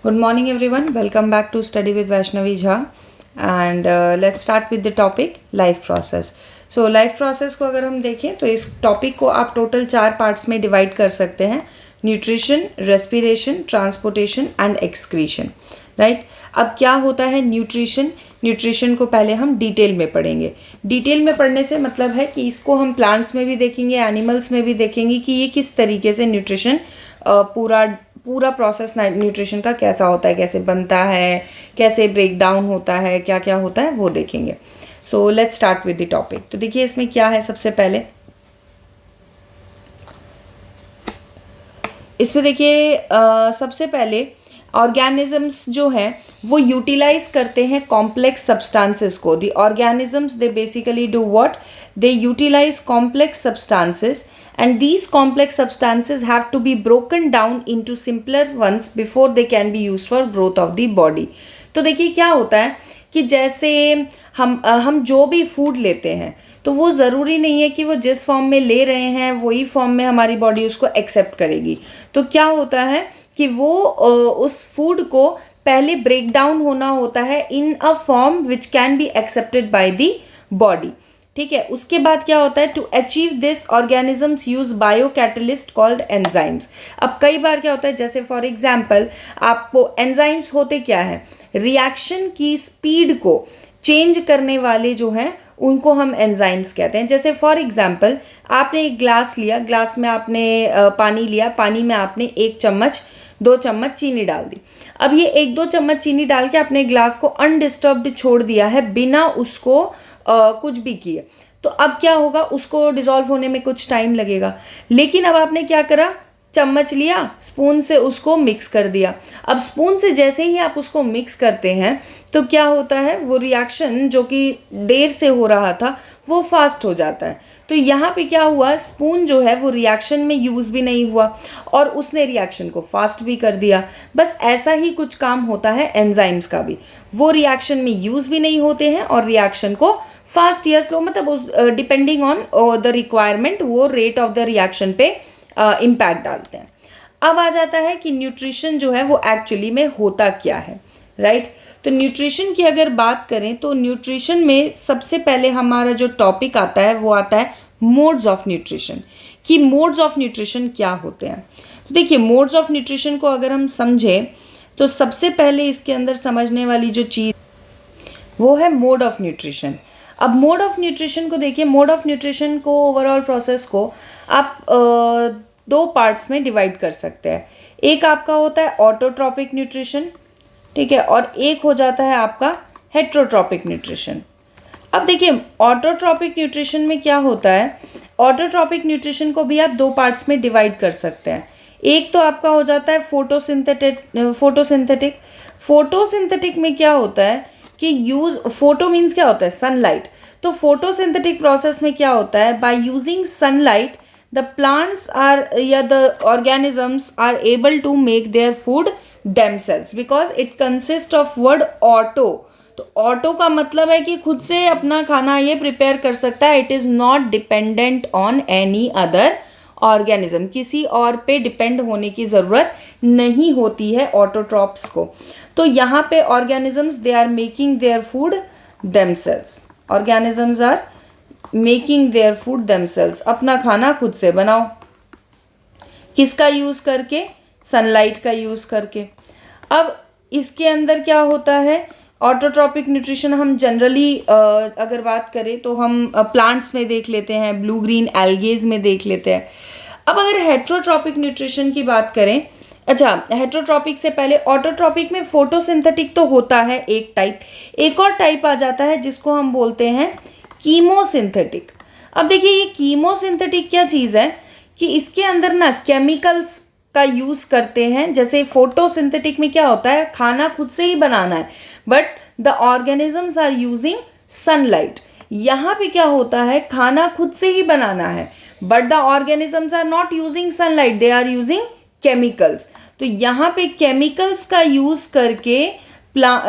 Good morning, everyone. Welcome back to Study with Vaishnavi Jha. And let's start with the topic life process. So life process को अगर हम देखें तो इस topic को आप टोटल 4 पार्ट्स में डिवाइड कर सकते हैं: nutrition, respiration, transportation and excretion. Right. अब क्या होता है न्यूट्रिशन को पहले हम डिटेल में पढ़ेंगे. डिटेल में पढ़ने से मतलब है कि इसको हम प्लांट्स में भी देखेंगे, एनिमल्स में भी देखेंगे कि ये किस तरीके से न्यूट्रिशन पूरा प्रोसेस न्यूट्रिशन का कैसा होता है, कैसे बनता है, कैसे ब्रेक डाउन होता है, क्या क्या होता है वो देखेंगे. So let's start with the topic. तो देखिए इसमें क्या है. सबसे पहले इसमें देखिए सबसे पहले ऑर्गेनिजम्स जो हैं वो यूटिलाइज करते हैं कॉम्प्लेक्स सब्सटेंसेस को. The organisms they basically do what, they utilize complex substances, and these complex substances have to be broken down into simpler ones before they can be used for growth of the body. तो देखिए क्या होता है कि जैसे हम जो भी फूड लेते हैं तो वो ज़रूरी नहीं है कि वो जिस फॉर्म में ले रहे हैं वही फॉर्म में हमारी बॉडी उसको एक्सेप्ट करेगी. तो क्या होता है कि वो उस फूड को पहले ब्रेक डाउन होना होता है in a form which can be accepted by the body. ठीक है. उसके बाद क्या होता है, to achieve this organisms use biocatalyst called enzymes. अब कई बार क्या होता है, जैसे फॉर एग्जांपल आपको एंजाइम्स होते क्या है, रिएक्शन की स्पीड को चेंज करने वाले जो हैं उनको हम एंजाइम्स कहते हैं. जैसे फॉर एग्जांपल आपने एक ग्लास लिया, ग्लास में आपने पानी लिया, पानी में आपने 2 चम्मच चीनी डाल दी. अब ये 1-2 चम्मच चीनी डाल के आपने ग्लास को अनडिस्टर्ब्ड छोड़ दिया है बिना उसको कुछ भी किए. तो अब क्या होगा, उसको डिज़ोल्व होने में कुछ टाइम लगेगा. लेकिन अब आपने क्या करा, चम्मच लिया, स्पून से उसको मिक्स कर दिया. अब स्पून से जैसे ही आप उसको मिक्स करते हैं तो क्या होता है, वो रिएक्शन जो कि देर से हो रहा था वो फास्ट हो जाता है. तो यहाँ पे क्या हुआ, स्पून जो है वो रिएक्शन में यूज़ भी नहीं हुआ और उसने रिएक्शन को फास्ट भी कर दिया. बस ऐसा ही कुछ काम होता है एंजाइम्स का भी. वो रिएक्शन में यूज़ भी नहीं होते हैं और रिएक्शन को फास्ट या स्लो, मतलब डिपेंडिंग ऑन द रिक्वायरमेंट वो रेट ऑफ द रिएक्शन पे इम्पैक्ट डालते हैं. अब आ जाता है कि न्यूट्रिशन जो है वो एक्चुअली में होता क्या है. राइट. तो न्यूट्रिशन की अगर बात करें तो न्यूट्रिशन में सबसे पहले हमारा जो टॉपिक आता है वो आता है मोड्स ऑफ न्यूट्रिशन. कि मोड्स ऑफ न्यूट्रिशन क्या होते हैं. तो देखिए मोड्स ऑफ न्यूट्रिशन को अगर हम समझें तो सबसे पहले इसके अंदर समझने वाली जो चीज़ वो है मोड ऑफ न्यूट्रिशन. अब मोड ऑफ न्यूट्रिशन को देखिए, मोड ऑफ न्यूट्रिशन को ओवरऑल प्रोसेस को आप 2 पार्ट्स में डिवाइड कर सकते हैं. एक आपका होता है ऑटोट्रॉपिक न्यूट्रिशन, ठीक है, और एक हो जाता है आपका हेट्रोट्रॉपिक न्यूट्रिशन. अब देखिए ऑटोट्रॉपिक न्यूट्रिशन में क्या होता है, ऑटोट्रॉपिक न्यूट्रिशन को भी आप 2 पार्ट्स में डिवाइड कर सकते हैं. एक तो आपका हो जाता है फोटोसिंथेटिक में क्या होता है कि फोटो मीन्स क्या होता है, सनलाइट. तो फोटोसिंथेटिक प्रोसेस में क्या होता है, by using sunlight the plants are या the organisms are able to make their food themselves, because it consist of word auto. तो ऑटो का मतलब है कि खुद से अपना खाना ये प्रिपेयर कर सकता है. It is not dependent on any other organism. किसी और पे डिपेंड होने की ज़रूरत नहीं होती है ऑटोट्रॉप्स को. तो यहाँ पे organisms they are making their food themselves. Organisms are making their food themselves. अपना खाना खुद से बनाओ. किसका यूज़ करके, सनलाइट का यूज़ करके. अब इसके अंदर क्या होता है, ऑटोट्रॉपिक न्यूट्रिशन हम जनरली अगर बात करें तो हम प्लांट्स में देख लेते हैं, ब्लू ग्रीन एल्गेज में देख लेते हैं. अब अगर हेट्रोट्रॉपिक न्यूट्रिशन की बात करें, अच्छा हेट्रोट्रॉपिक से पहले ऑटोट्रॉपिक में फोटोसिंथेटिक तो होता है एक टाइप, एक और टाइप आ जाता है जिसको हम बोलते हैं कीमोसिंथेटिक. अब देखिए ये कीमोसिंथेटिक क्या चीज़ है कि इसके अंदर ना केमिकल्स का यूज़ करते हैं. जैसे फोटोसिंथेटिक में क्या होता है, खाना खुद से ही बनाना है, but the organisms are using sunlight. यहाँ पे क्या होता है, खाना खुद से ही बनाना है, but the organisms are not using sunlight, they are using chemicals. तो यहाँ पे केमिकल्स का यूज़ करके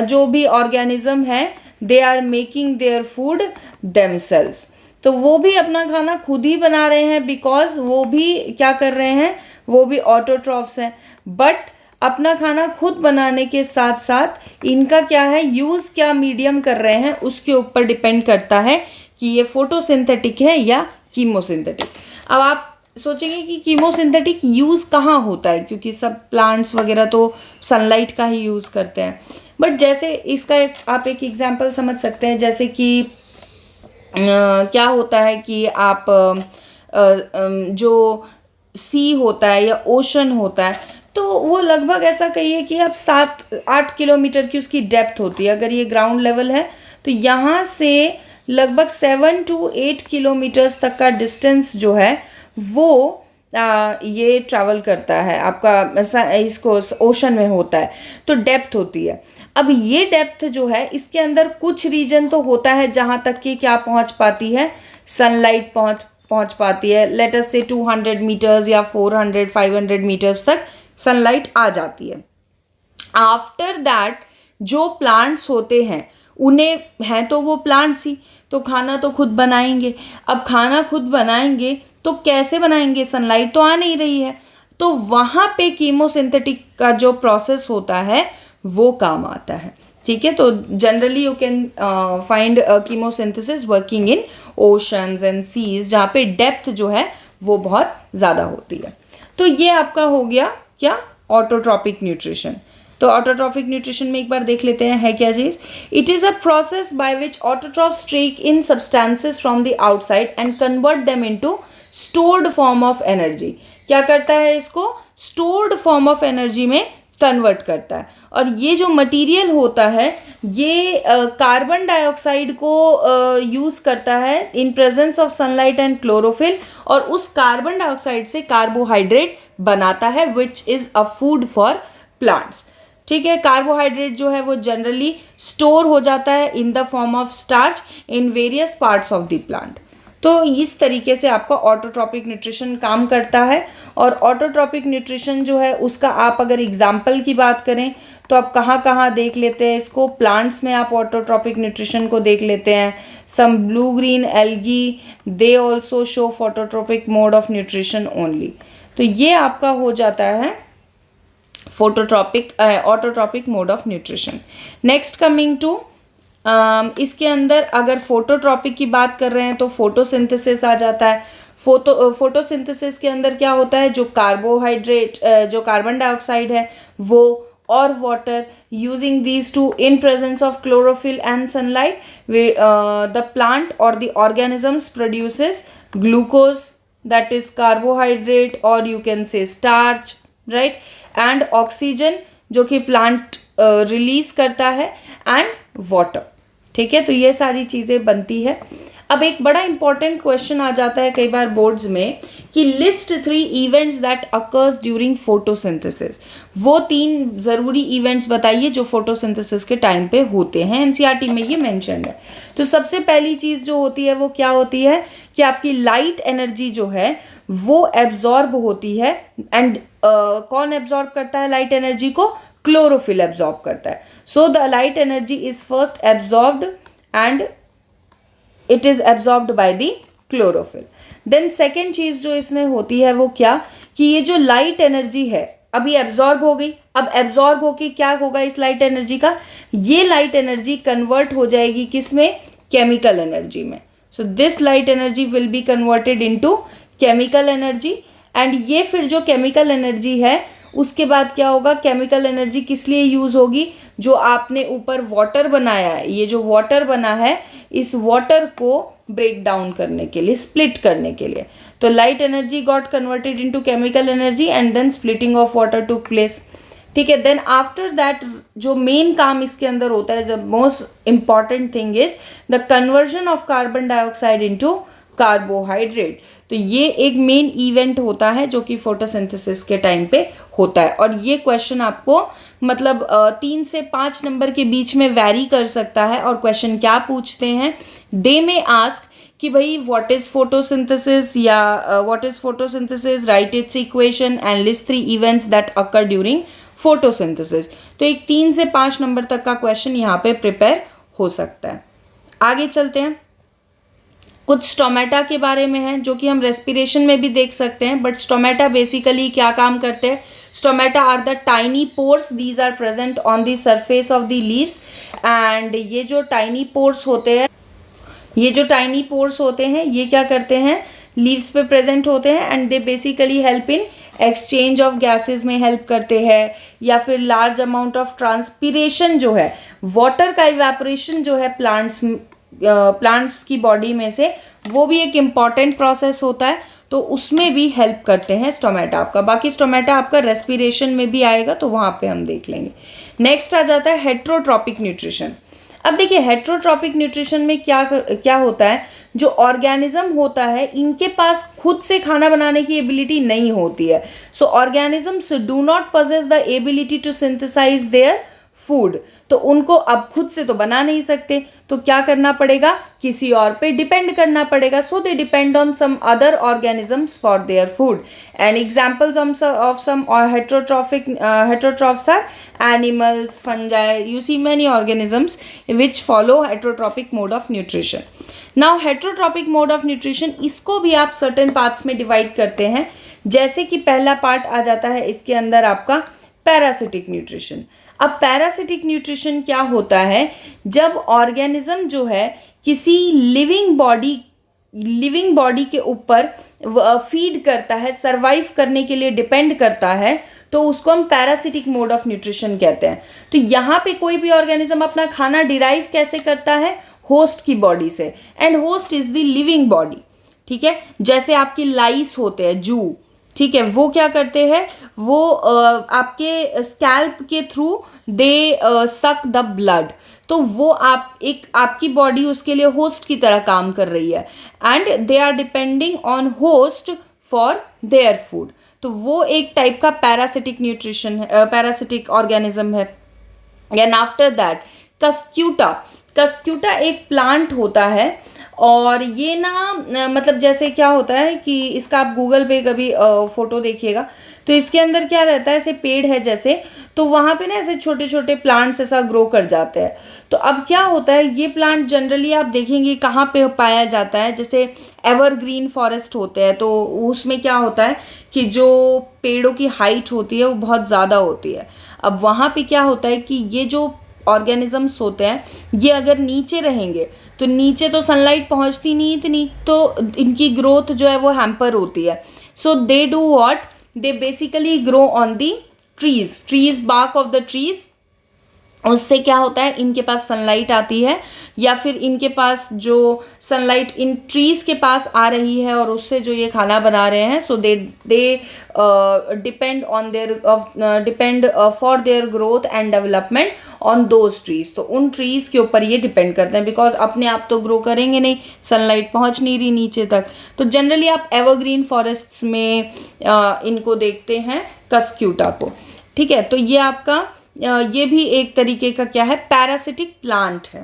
जो भी ऑर्गेनिज्म है they are making their food themselves. तो वो भी अपना खाना खुद ही बना रहे हैं, बिकॉज वो भी क्या कर रहे हैं, वो भी ऑटोट्रॉफ्स हैं. बट अपना खाना खुद बनाने के साथ साथ इनका क्या है, यूज़ क्या मीडियम कर रहे हैं उसके ऊपर डिपेंड करता है कि ये फोटोसिंथेटिक है या कीमोसिंथेटिक। अब आप सोचेंगे कि कीमोसिंथेटिक यूज़ कहाँ होता है, क्योंकि सब प्लांट्स वगैरह तो सनलाइट का ही यूज़ करते हैं। बट जैसे इसका आप एक एग्जांपल समझ सकते हैं, जैसे कि क्या होता है कि आप जो सी होता है या ओशन होता है, तो वो लगभग ऐसा कहिए कि आप 7-8 किलोमीटर की उसकी डेप्थ होती है। अगर ये ग्राउंड लेवल है तो यहाँ से लगभग 7 to 8 किलोमीटर्स तक का डिस्टेंस जो है वो ये ट्रैवल करता है आपका, इसको ओशन में होता है तो डेप्थ होती है। अब ये डेप्थ जो है इसके अंदर कुछ रीजन तो होता है जहाँ तक कि क्या पहुँच पाती है, सनलाइट पहुँच पाती है। लेट अस से 200 मीटर्स या 400-500 मीटर्स तक सनलाइट आ जाती है। आफ्टर दैट जो प्लांट्स होते हैं उन्हें हैं तो वो प्लांट्स ही, तो खाना तो खुद बनाएंगे। अब खाना खुद बनाएंगे तो कैसे बनाएंगे, सनलाइट तो आ नहीं रही है, तो वहाँ पे कीमोसिंथेटिक का जो प्रोसेस होता है वो काम आता है। ठीक है, तो generally you can find chemosynthesis working in oceans and seas, जहाँ पे डेप्थ जो है वो बहुत ज़्यादा होती है। तो ये आपका हो गया क्या, ऑटोट्रॉपिक न्यूट्रिशन। तो ऑटोट्रॉपिक न्यूट्रिशन में एक बार देख लेते हैं है क्या चीज़। It is a process by which autotrophs take in substances from the outside and convert them into stored form of energy. क्या करता है, इसको स्टोर्ड फॉर्म ऑफ एनर्जी में कन्वर्ट करता है। और ये जो मटेरियल होता है ये कार्बन डाइऑक्साइड को यूज़ करता है इन presence of sunlight and chlorophyll, और उस कार्बन डाइऑक्साइड से कार्बोहाइड्रेट बनाता है which is a food for plants. ठीक है, कार्बोहाइड्रेट जो है वो जनरली स्टोर हो जाता है in the form of starch in various parts of the plant. तो इस तरीके से आपका ऑटोट्रॉपिक न्यूट्रिशन काम करता है। और ऑटोट्रॉपिक न्यूट्रिशन जो है उसका आप अगर एग्जाम्पल की बात करें तो आप कहाँ कहाँ देख लेते हैं इसको, प्लांट्स में आप ऑटोट्रॉपिक न्यूट्रिशन को देख लेते हैं। Some blue green algae they also show phototrophic mode of nutrition only. तो ये आपका हो जाता है autotrophic mode of nutrition. Next coming to इसके अंदर अगर फोटोट्रॉपिक की बात कर रहे हैं तो फोटोसिंथेसिस आ जाता है। फोटोसिंथेसिस के अंदर क्या होता है, जो कार्बोहाइड्रेट जो कार्बन डाइऑक्साइड है वो और water, using these two in presence of chlorophyll and sunlight the plant और the organisms produces glucose, that is carbohydrate और you can say starch, right, and oxygen जो कि प्लांट रिलीज करता है, एंड वाटर। ठीक है, तो ये सारी चीज़ें बनती है। अब एक बड़ा इंपॉर्टेंट क्वेश्चन आ जाता है कई बार बोर्ड्स में कि list 3 events that occurs during photosynthesis. वो 3 ज़रूरी इवेंट्स बताइए जो फोटोसिंथेसिस के टाइम पे होते हैं। एनसीईआरटी में ये मेंशन्ड है। तो सबसे पहली चीज़ जो होती है वो क्या होती है कि आपकी लाइट एनर्जी जो है वो एब्जॉर्ब होती है। एंड कौन एब्जॉर्ब करता है लाइट एनर्जी को, क्लोरोफिल एब्जॉर्ब करता है। So the light energy is first absorbed and it is absorbed by the chlorophyll. Then second चीज जो इसमें होती है वो क्या, कि ये जो लाइट एनर्जी है अभी एब्जॉर्ब हो गई। अब एब्जॉर्ब होके क्या होगा इस लाइट एनर्जी का, ये लाइट एनर्जी कन्वर्ट हो जाएगी किस में, केमिकल एनर्जी में। So this light energy will be converted into chemical energy. And ये फिर जो केमिकल एनर्जी है उसके बाद क्या होगा, केमिकल एनर्जी किस लिए यूज़ होगी, जो आपने ऊपर वाटर बनाया है, ये जो वाटर बना है इस वाटर को ब्रेक डाउन करने के लिए, स्प्लिट करने के लिए। तो light energy got converted into chemical energy and then splitting of water took place. ठीक है, देन आफ्टर दैट जो मेन काम इसके अंदर होता है, the most important thing is the conversion of carbon dioxide into carbohydrate. तो ये एक मेन इवेंट होता है जो कि फोटोसिंथेसिस के टाइम पे होता है। और ये क्वेश्चन आपको मतलब 3 से 5 नंबर के बीच में वैरी कर सकता है। और क्वेश्चन क्या पूछते हैं, दे में आस्क कि भाई व्हाट इज फोटोसिंथेसिस, या what is photosynthesis, right it's equation and list 3 events that occur during photosynthesis. तो एक 3 से 5 नंबर तक का क्वेश्चन यहाँ पे प्रिपेयर हो सकता है। आगे चलते हैं, कुछ स्टोमेटा के बारे में है जो कि हम रेस्पिरेशन में भी देख सकते हैं। बट स्टोमेटा बेसिकली क्या काम करते हैं, Stomata are the tiny pores, these are present on the surface of the leaves. And ये जो tiny pores होते हैं, ये क्या करते हैं, लीव्स पे प्रेजेंट होते हैं and they basically help in exchange of gases में हेल्प करते हैं, या फिर लार्ज अमाउंट ऑफ ट्रांसपीरेशन जो है, वाटर का इवेपोरेशन जो है प्लांट्स की बॉडी में से, वो भी एक इम्पॉर्टेंट प्रोसेस होता है, तो उसमें भी हेल्प करते हैं स्टोमेटा आपका। बाकी स्टोमेटा आपका रेस्पिरेशन में भी आएगा, तो वहाँ पे हम देख लेंगे। नेक्स्ट आ जाता है हेट्रोट्रॉपिक न्यूट्रिशन। अब देखिए हेट्रोट्रॉपिक न्यूट्रिशन में क्या होता है, जो ऑर्गेनिज्म होता है इनके पास खुद से खाना बनाने की एबिलिटी नहीं होती है। So organisms do not possess the ability to synthesise their food, तो उनको अब खुद से तो बना नहीं सकते, तो क्या करना पड़ेगा, किसी और पे डिपेंड करना पड़ेगा। So they depend on some other organisms for their food. And examples of some heterotrophs are animals, fungi, you see many organisms which follow heterotropic mode of nutrition. Now heterotropic mode of nutrition, इसको भी आप certain parts में divide करते हैं, जैसे कि पहला part आ जाता है इसके अंदर आपका पैरासिटिक न्यूट्रिशन। अब पैरासिटिक न्यूट्रिशन क्या होता है, जब ऑर्गेनिज्म जो है किसी लिविंग बॉडी के ऊपर फीड करता है, सरवाइव करने के लिए डिपेंड करता है, तो उसको हम पैरासिटिक मोड ऑफ न्यूट्रिशन कहते हैं। तो यहाँ पे कोई भी ऑर्गेनिज्म अपना खाना डिराइव कैसे करता है, होस्ट की बॉडी से, and host is the living body. ठीक है, जैसे आपकी लाइस होते हैं, जू, ठीक है, वो क्या करते हैं, वो आपके स्कैल्प के through they suck the blood, तो वो आपकी बॉडी उसके लिए होस्ट की तरह काम कर रही है, and they are depending on host for their food. तो वो एक टाइप का पैरासिटिक न्यूट्रिशन है, पैरासिटिक ऑर्गेनिज्म है। एंड आफ्टर दैट कस्क्यूटा एक प्लांट होता है, और ये ना मतलब जैसे क्या होता है कि इसका आप गूगल पे कभी फ़ोटो देखिएगा, तो इसके अंदर क्या रहता है, ऐसे पेड़ है जैसे, तो वहाँ पे ना ऐसे छोटे छोटे प्लांट्स ऐसा ग्रो कर जाते हैं। तो अब क्या होता है, ये प्लांट जनरली आप देखेंगे कहाँ पे पाया जाता है, जैसे एवरग्रीन फॉरेस्ट होते हैं, तो उसमें क्या होता है कि जो पेड़ों की हाइट होती है वो बहुत ज़्यादा होती है। अब वहाँ पे क्या होता है कि ये जो ऑर्गेनिजम्स होते हैं, ये अगर नीचे रहेंगे तो नीचे तो सनलाइट पहुंचती नहीं इतनी, तो इनकी ग्रोथ जो है वो हैम्पर होती है। So they do what, they basically grow on the trees, bark of the trees. उससे क्या होता है, इनके पास सनलाइट आती है, या फिर इनके पास जो सनलाइट इन ट्रीज़ के पास आ रही है और उससे जो ये खाना बना रहे हैं, so they depend on depend for their growth and development on those trees. तो उन ट्रीज़ के ऊपर ये डिपेंड करते हैं, बिकॉज अपने आप तो ग्रो करेंगे नहीं, सनलाइट पहुंच नहीं रही नीचे तक। तो जनरली आप एवरग्रीन फॉरेस्ट्स में इनको देखते हैं, कस्क्यूटा को। ठीक है, तो ये आपका ये भी एक तरीके का क्या है, पैरासिटिक प्लांट है।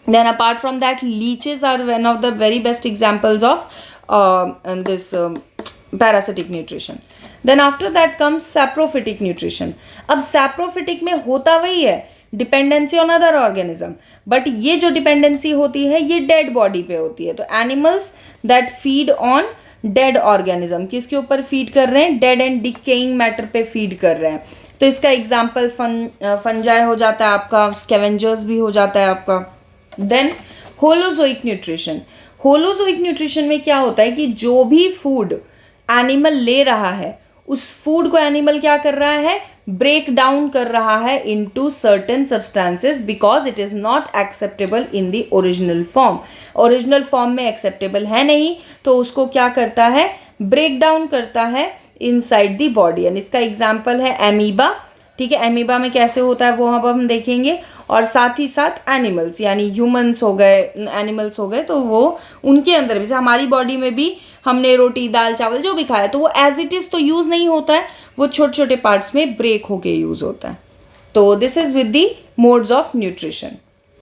Then apart from that leeches are one of the very best examples of this parasitic nutrition. Then after that comes saprophytic nutrition. अब सैप्रोफिटिक में होता वही है, dependency on other organism, but ये जो डिपेंडेंसी होती है ये डेड बॉडी पे होती है। तो animals that feed on dead organism, किसके ऊपर फीड कर रहे हैं, डेड एंड डिकेइंग मैटर पे फीड कर रहे हैं। तो इसका एग्जाम्पल फंजाई हो जाता है आपका, स्कैवेंजर्स भी हो जाता है आपका। Then holozoic nutrition. Holozoic nutrition में क्या होता है कि जो भी फूड एनिमल ले रहा है, उस फूड को एनिमल क्या कर रहा है, ब्रेक डाउन कर रहा है into certain substances, because it is not acceptable in the original form. Original form में एक्सेप्टेबल है नहीं, तो उसको क्या करता है, ब्रेक डाउन करता है इनसाइड द बॉडी। एंड इसका एग्जाम्पल है एमीबा। ठीक है, एमीबा में कैसे होता है वो अब हम देखेंगे, और साथ ही साथ एनिमल्स यानी ह्यूमंस हो गए, एनिमल्स हो गए, तो वो उनके अंदर भी, जैसे हमारी बॉडी में भी हमने रोटी दाल चावल जो भी खाया, तो वो एज इट इज़ तो यूज़ नहीं होता है, वो छोटे छोटे पार्ट्स में ब्रेक होके यूज़ होता है। तो this is with the modes of nutrition.